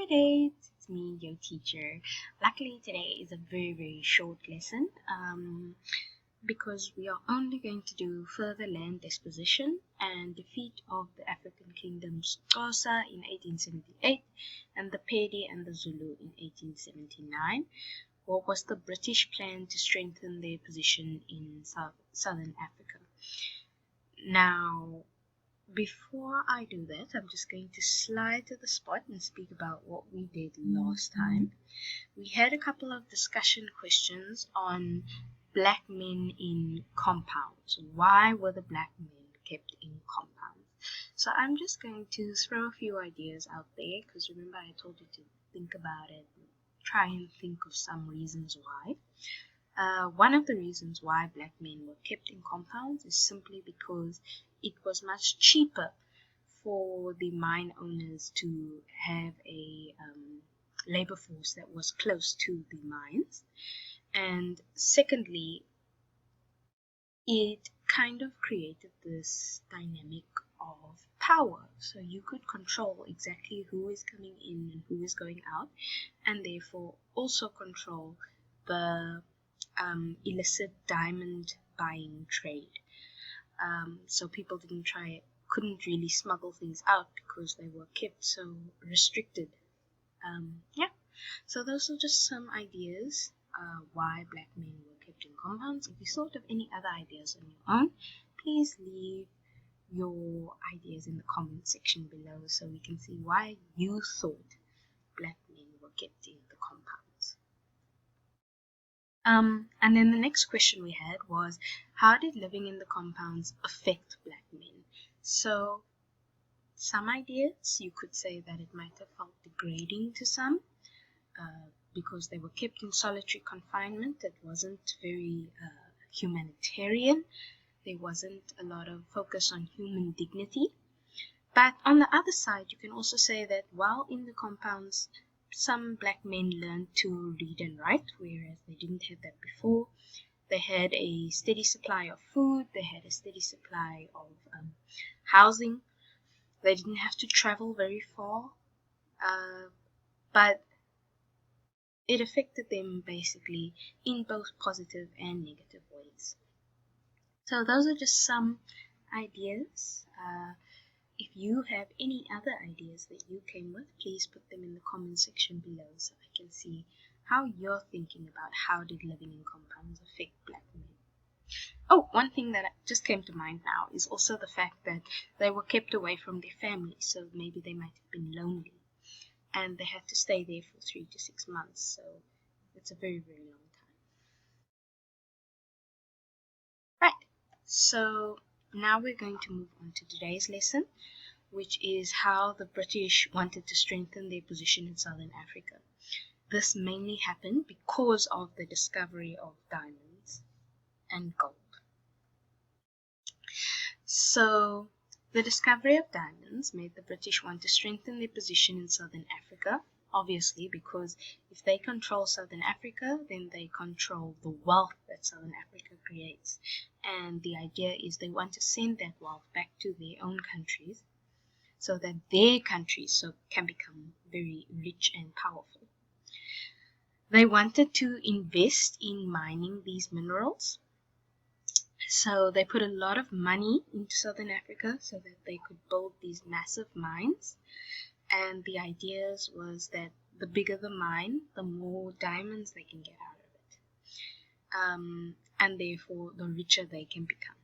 Kids, it's me, your teacher. Luckily today is a very short lesson because we are only going to do further land disposition and defeat of the African kingdoms Xhosa in 1878 and the Pedi and the Zulu in 1879. What was the British plan to strengthen their position in southern Africa? Now, before I do that, I'm just going to slide to the spot and speak about what we did last time. We had a couple of discussion questions on black men in compounds. Why were the black men kept in compounds? So I'm just going to throw a few ideas out there because remember I told you to think about it, try and think of some reasons why. One of the reasons why black men were kept in compounds is simply because it was much cheaper for the mine owners to have a labor force that was close to the mines. And secondly, it kind of created this dynamic of power. So you could control exactly who is coming in and who is going out, and therefore also control the illicit diamond buying trade. So people couldn't really smuggle things out because they were kept so restricted. So those are just some ideas why black men were kept in compounds. If you thought of any other ideas on your own, please leave your ideas in the comment section below so we can see why you thought black men were kept in the compounds. And then the next question we had was, how did living in the compounds affect black men? So some ideas, you could say that it might have felt degrading to some because they were kept in solitary confinement. It wasn't very humanitarian. There wasn't a lot of focus on human dignity. But on the other side, you can also say that while in the compounds, some black men learned to read and write, whereas they didn't have that before. They had a steady supply of food. They had a steady supply of housing. They didn't have to travel very far. But it affected them basically in both positive and negative ways. So those are just some ideas. If you have any other ideas that you came with, please put them in the comment section below so I can see how you're thinking about how did living in compounds affect black men. Oh, one thing that just came to mind now is also the fact that they were kept away from their families, so maybe they might have been lonely. And they had to stay there for 3 to 6 months, so it's a very long time. Right, so now we're going to move on to today's lesson, which is how the British wanted to strengthen their position in southern Africa. This mainly happened because of the discovery of diamonds and gold. So the discovery of diamonds made the British want to strengthen their position in southern Africa, obviously, because if they control southern Africa, then they control the wealth that southern Africa creates. And the idea is they want to send that wealth back to their own countries so that their countries can become very rich and powerful. They wanted to invest in mining these minerals. So they put a lot of money into southern Africa so that they could build these massive mines. And the ideas was that the bigger the mine, the more diamonds they can get out of it. And therefore, the richer they can become.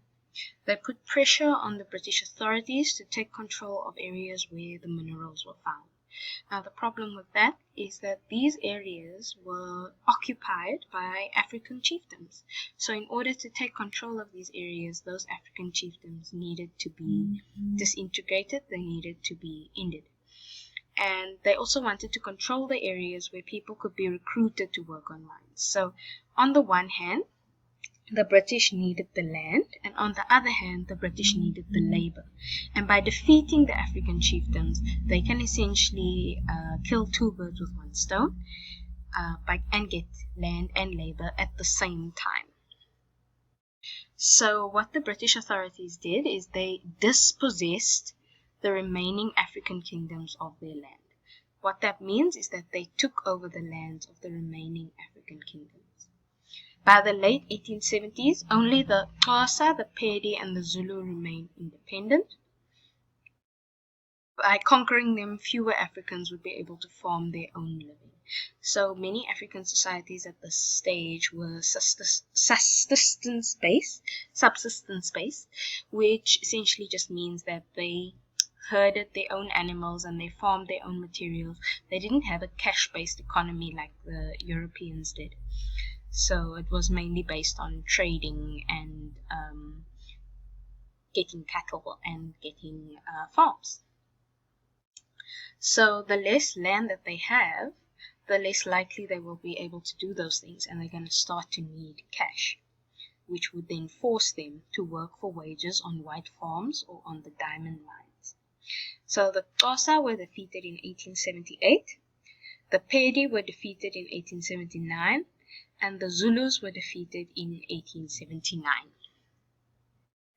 They put pressure on the British authorities to take control of areas where the minerals were found. Now, the problem with that is that these areas were occupied by African chieftains. So in order to take control of these areas, those African chieftains needed to be disintegrated. They needed to be ended. And they also wanted to control the areas where people could be recruited to work on mines. So on the one hand, the British needed the land, and on the other hand, the British needed the labor. And by defeating the African chieftains, they can essentially kill two birds with one stone and get land and labor at the same time. So what the British authorities did is they dispossessed the remaining African kingdoms of their land. What that means is that they took over the lands of the remaining African kingdoms. By the late 1870s, only the Xhosa, the Pedi, and the Zulu remained independent. By conquering them, fewer Africans would be able to farm their own living. So many African societies at this stage were subsistence-based, which essentially just means that they herded their own animals and they farmed their own materials. They didn't have a cash-based economy like the Europeans did. So it was mainly based on trading and getting cattle and getting farms. So the less land that they have, the less likely they will be able to do those things, and they're going to start to need cash, which would then force them to work for wages on white farms or on the diamond mines. So the Xhosa were defeated in 1878, the Pedi were defeated in 1879, and the Zulus were defeated in 1879.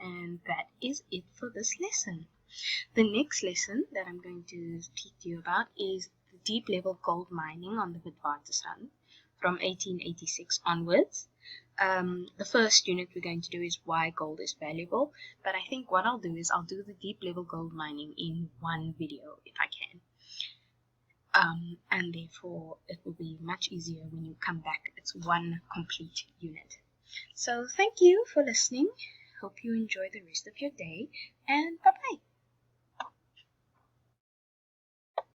And that is it for this lesson. The next lesson that I'm going to speak to you about is the deep level gold mining on the Witwatersrand from 1886 onwards. The first unit we're going to do is why gold is valuable, but I think what I'll do is I'll do the deep level gold mining in one video if I can. And therefore it will be much easier when you come back. It's one complete unit. So thank you for listening. Hope you enjoy the rest of your day, and bye-bye.